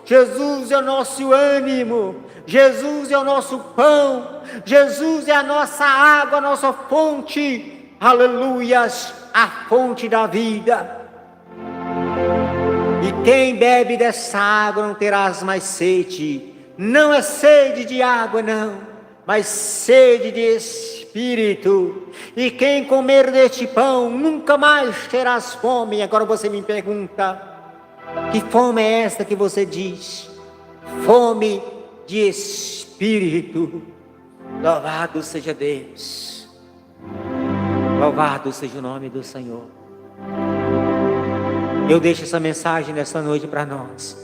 Jesus é o nosso ânimo. Jesus é o nosso pão. Jesus é a nossa água, a nossa fonte. Aleluias, a fonte da vida. E quem bebe dessa água não terá mais sede. Não é sede de água, não, mas sede de Espírito. E quem comer deste pão nunca mais terás fome. Agora você me pergunta: que fome é esta que você diz? Fome de Espírito. Louvado seja Deus. Louvado seja o nome do Senhor. Eu deixo essa mensagem nesta noite para nós.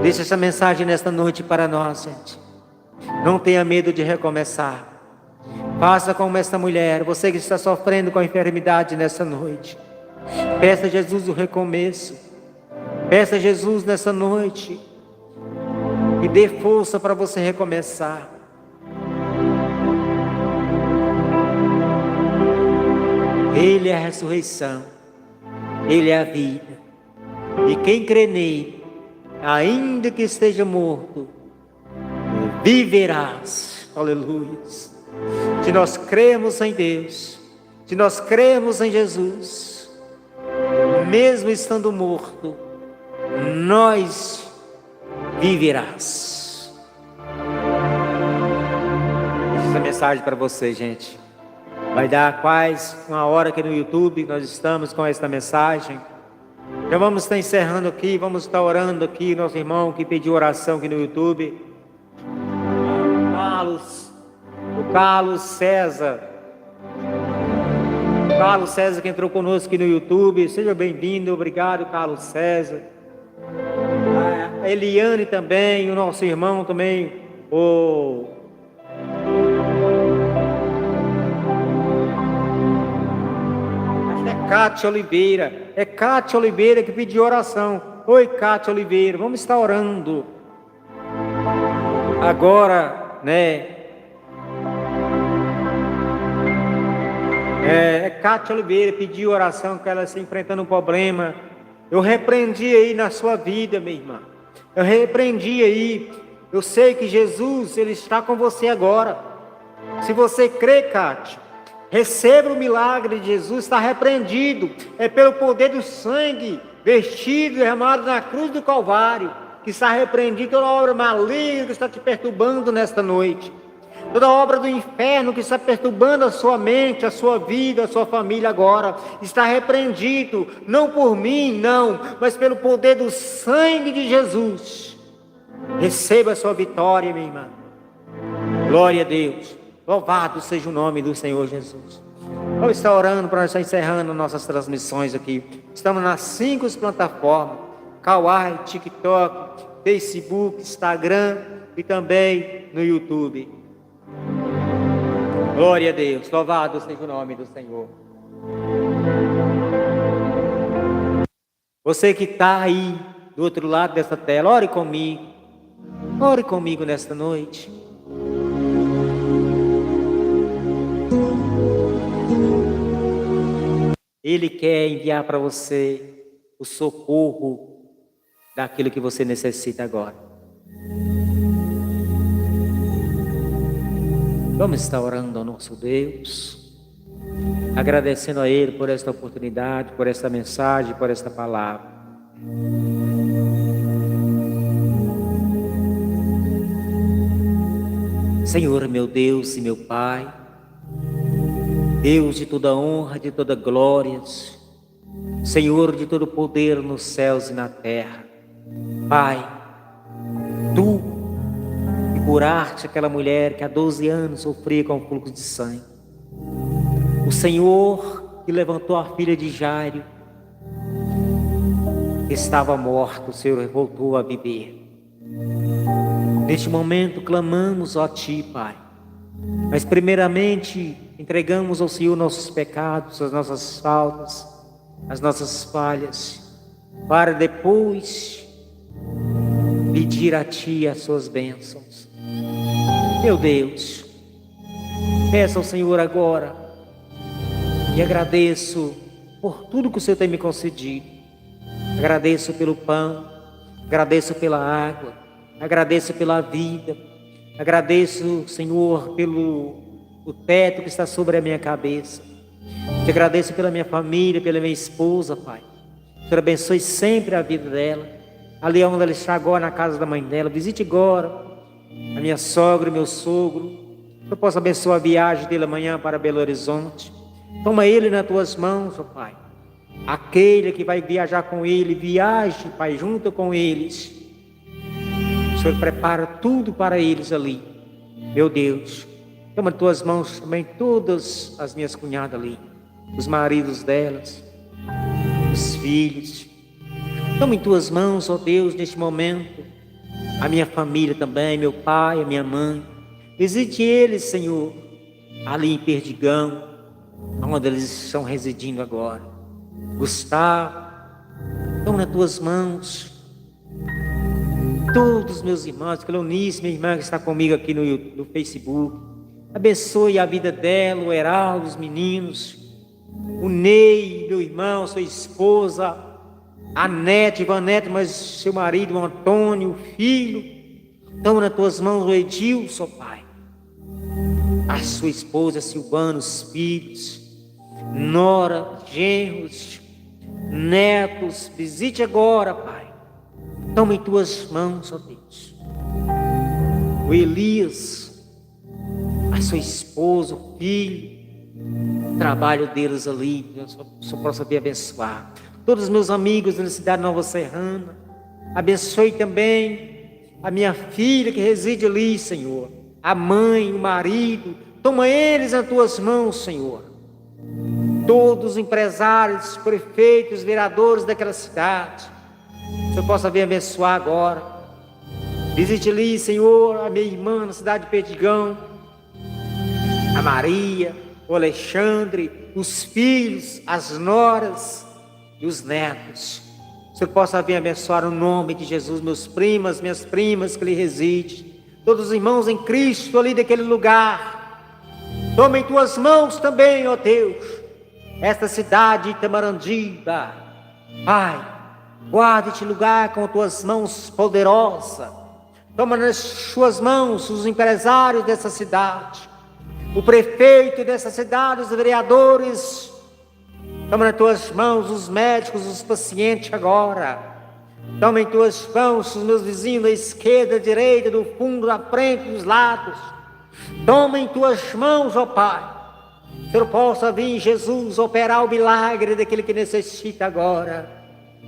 Deixo essa mensagem nesta noite para nós, gente. Não tenha medo de recomeçar. Faça como esta mulher, você que está sofrendo com a enfermidade nessa noite. Peça a Jesus o recomeço. Peça a Jesus nessa noite e dê força para você recomeçar. Ele é a ressurreição. Ele é a vida. E quem crê nele, ainda que esteja morto, viverás. Aleluia. Se nós cremos em Deus, se nós cremos em Jesus, mesmo estando morto, nós viverás. Essa mensagem para você, gente. Vai dar quase uma hora aqui no YouTube, nós estamos com esta mensagem. Já vamos estar encerrando aqui, vamos estar orando aqui, nosso irmão que pediu oração aqui no YouTube. O Carlos César. Carlos César que entrou conosco aqui no YouTube. Seja bem-vindo, obrigado, Carlos César. A Eliane também, o nosso irmão também, Cátia Oliveira, é Cátia Oliveira que pediu oração. Oi, Cátia Oliveira, vamos estar orando agora, né? Cátia Oliveira pediu oração, que ela está enfrentando um problema. Eu repreendi aí na sua vida, minha irmã. Eu repreendi aí. Eu sei que Jesus, Ele está com você agora. Se você crê, Cátia, receba o milagre de Jesus, está repreendido. É pelo poder do sangue vestido, derramado na cruz do Calvário, que está repreendido toda obra maligna que está te perturbando nesta noite. Toda obra do inferno que está perturbando a sua mente, a sua vida, a sua família agora, está repreendido, não por mim, não, mas pelo poder do sangue de Jesus. Receba a sua vitória, minha irmã. Glória a Deus. Louvado seja o nome do Senhor Jesus. Vamos estar orando para nós estar encerrando nossas transmissões aqui. Estamos nas 5 plataformas: Kawaii, TikTok, Facebook, Instagram e também no YouTube. Glória a Deus. Louvado seja o nome do Senhor. Você que está aí do outro lado dessa tela, ore comigo. Ore comigo nesta noite. Ele quer enviar para você o socorro daquilo que você necessita agora. Vamos estar orando ao nosso Deus, agradecendo a Ele por esta oportunidade, por esta mensagem, por esta palavra. Senhor, meu Deus e meu Pai, Deus de toda honra, de toda glória, Senhor de todo poder nos céus e na terra. Pai, Tu que curaste aquela mulher que há 12 anos sofria com fluxo de sangue. O Senhor que levantou a filha de Jairo, que estava morta, o Senhor voltou a viver. Neste momento clamamos a Ti, Pai. Mas primeiramente entregamos ao Senhor nossos pecados, as nossas faltas, as nossas falhas, para depois pedir a Ti as Suas bênçãos. Meu Deus, peço ao Senhor agora e agradeço por tudo que o Senhor tem me concedido. Agradeço pelo pão, agradeço pela água, agradeço pela vida. Agradeço, Senhor, pelo o teto que está sobre a minha cabeça. Te agradeço pela minha família, pela minha esposa, Pai. Senhor, abençoe sempre a vida dela. Ali onde ela está agora, na casa da mãe dela. Visite agora a minha sogra e meu sogro. Eu posso abençoar a viagem dele amanhã para Belo Horizonte. Toma ele nas tuas mãos, ó Pai. Aquele que vai viajar com ele, viaje, Pai, junto com eles. O Senhor prepara tudo para eles ali. Meu Deus, toma em tuas mãos também todas as minhas cunhadas ali, os maridos delas, os filhos. Toma em tuas mãos, ó Deus, neste momento, a minha família também, meu pai, a minha mãe. Visite eles, Senhor, ali em Perdigão, onde eles estão residindo agora. Gustavo, toma nas tuas mãos todos os meus irmãos, Cleonice, minha irmã que está comigo aqui no Facebook. Abençoe a vida dela, o Heraldo, os meninos, o Ney, meu irmão, sua esposa, a Nete, Ivanete, mas seu marido, o Antônio, o filho. Toma nas tuas mãos o Edilson, Pai, a sua esposa Silvana, os filhos, nora, genros, netos. Visite agora, Pai. Toma em tuas mãos, ó Deus, o Elias, a sua esposa, o filho, o trabalho deles ali, Deus só possa te abençoar. todos os meus amigos na cidade de Nova Serrana. Abençoe também a minha filha que reside ali, Senhor. A mãe, o marido, toma eles nas tuas mãos, Senhor. Todos os empresários, prefeitos, vereadores daquela cidade, o Senhor possa vir abençoar agora. Visite ali, Senhor, a minha irmã na cidade de Perdigão, a Maria, o Alexandre, os filhos, as noras e os netos. O Senhor possa vir abençoar o nome de Jesus, meus primos, minhas primas que ali residem, todos os irmãos em Cristo ali daquele lugar. Toma em tuas mãos também, ó Deus, esta cidade de Tamarandiba. Pai, guarda este lugar com tuas mãos poderosas. Toma nas suas mãos os empresários dessa cidade, o prefeito dessa cidade, os vereadores. Toma nas tuas mãos os médicos, os pacientes agora. Toma em tuas mãos os meus vizinhos da esquerda, da direita, do fundo, da frente, dos lados. Toma em tuas mãos, ó Pai. Que eu possa vir, Jesus, operar o milagre daquele que necessita agora.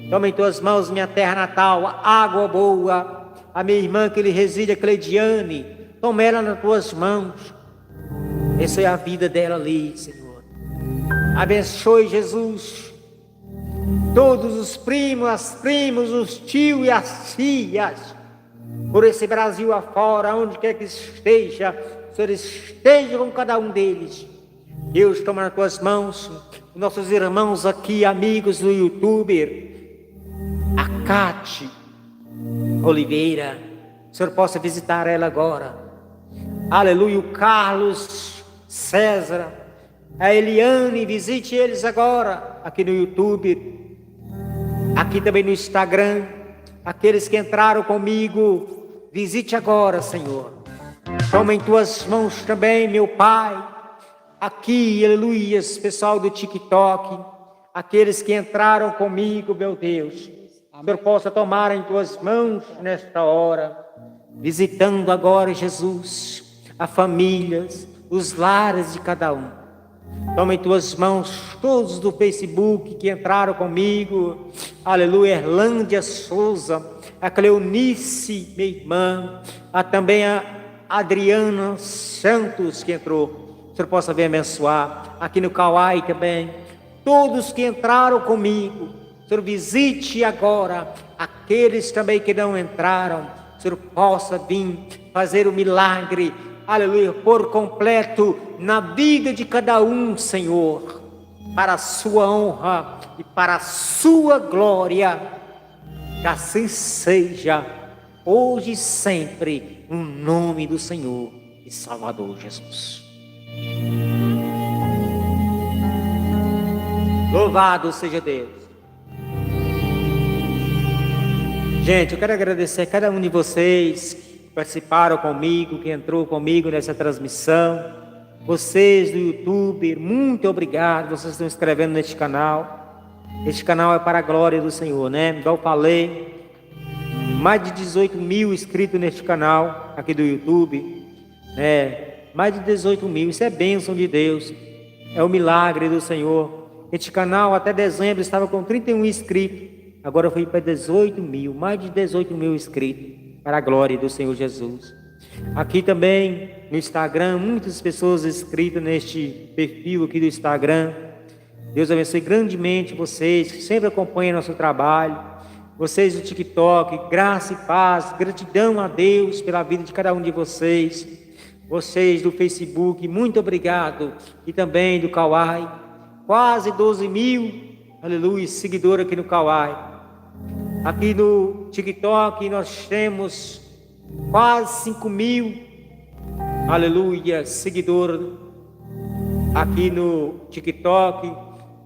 Toma em tuas mãos minha terra natal, água boa. A minha irmã que lhe reside, a Cleidiane. Toma ela nas tuas mãos. Essa é a vida dela ali, Senhor. Abençoe, Jesus, todos os primos, as primas, os tios e as filhas, por esse Brasil afora, onde quer que esteja, o Senhor esteja com cada um deles. Deus, toma nas tuas mãos nossos irmãos aqui, amigos do YouTube, a Cátia Oliveira, o Senhor possa visitar ela agora. Aleluia, o Carlos César, a Eliane, visite eles agora, aqui no YouTube, aqui também no Instagram. Aqueles que entraram comigo, visite agora, Senhor. Toma em tuas mãos também, meu Pai, aqui, aleluia, pessoal do TikTok, aqueles que entraram comigo, meu Deus, o Senhor possa tomar em tuas mãos nesta hora, visitando agora, Jesus, as famílias, os lares de cada um. Toma em tuas mãos todos do Facebook que entraram comigo, aleluia, Erlândia Souza, a Cleonice, minha irmã, também a Adriana Santos que entrou. O Senhor possa vir abençoar, aqui no Kauai também, todos que entraram comigo. O Senhor visite agora aqueles também que não entraram. O Senhor possa vir fazer o milagre, aleluia, por completo na vida de cada um, Senhor, para a sua honra e para a sua glória. Que assim seja, hoje e sempre, no nome do Senhor e Salvador Jesus. Louvado seja Deus. Gente, eu quero agradecer a cada um de vocês que participaram comigo, que entrou comigo nessa transmissão. Vocês do YouTube, muito obrigado. Vocês estão inscrevendo neste canal. Este canal é para a glória do Senhor, né? Igual eu falei, mais de 18 mil inscritos neste canal aqui do YouTube, mais de 18 mil. Isso é bênção de Deus, é o milagre do Senhor. Este canal até dezembro estava com 31 inscritos, agora foi para 18 mil, mais de 18 mil inscritos, para a glória do Senhor Jesus. Aqui também no Instagram, muitas pessoas inscritas neste perfil aqui do Instagram. Deus abençoe grandemente vocês que sempre acompanham nosso trabalho. Vocês do TikTok, graça e paz, gratidão a Deus pela vida de cada um de vocês. Vocês do Facebook, muito obrigado. E também do Kauai, quase 12 mil, aleluia, seguidores aqui no Kauai. Aqui no TikTok nós temos quase 5 mil, aleluia, seguidores aqui no TikTok,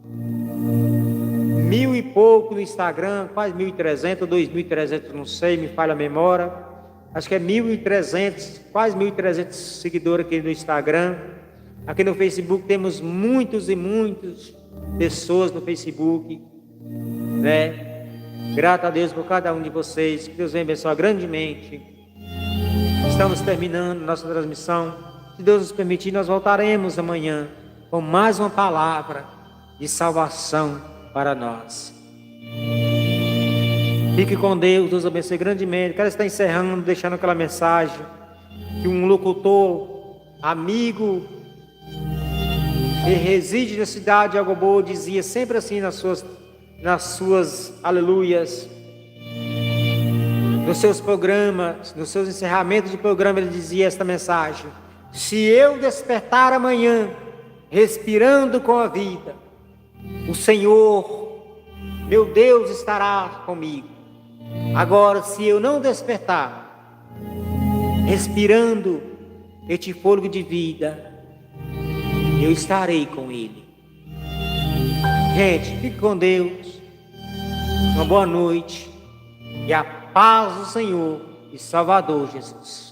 1.000 e pouco no Instagram, quase 1.300, 2.300, não sei, me falha a memória, acho que é 1.300, quase 1.300 seguidores aqui no Instagram. Aqui no Facebook temos muitos e muitas pessoas no Facebook, né? Grato a Deus por cada um de vocês, que Deus venha abençoar grandemente. Estamos terminando nossa transmissão. Se Deus nos permitir, nós voltaremos amanhã com mais uma palavra de salvação para nós. Fique com Deus, Deus abençoe grandemente. Quero estar encerrando, deixando aquela mensagem que um locutor, amigo, que reside na cidade de Água Boa, dizia sempre assim nas suas aleluias, nos seus programas, nos seus encerramentos de programa, ele dizia esta mensagem: se eu despertar amanhã, respirando com a vida, o Senhor, meu Deus, estará comigo. Agora, se eu não despertar, respirando este fôlego de vida, eu estarei com Ele. Gente, fique com Deus. Uma boa noite. E a paz do Senhor e Salvador Jesus.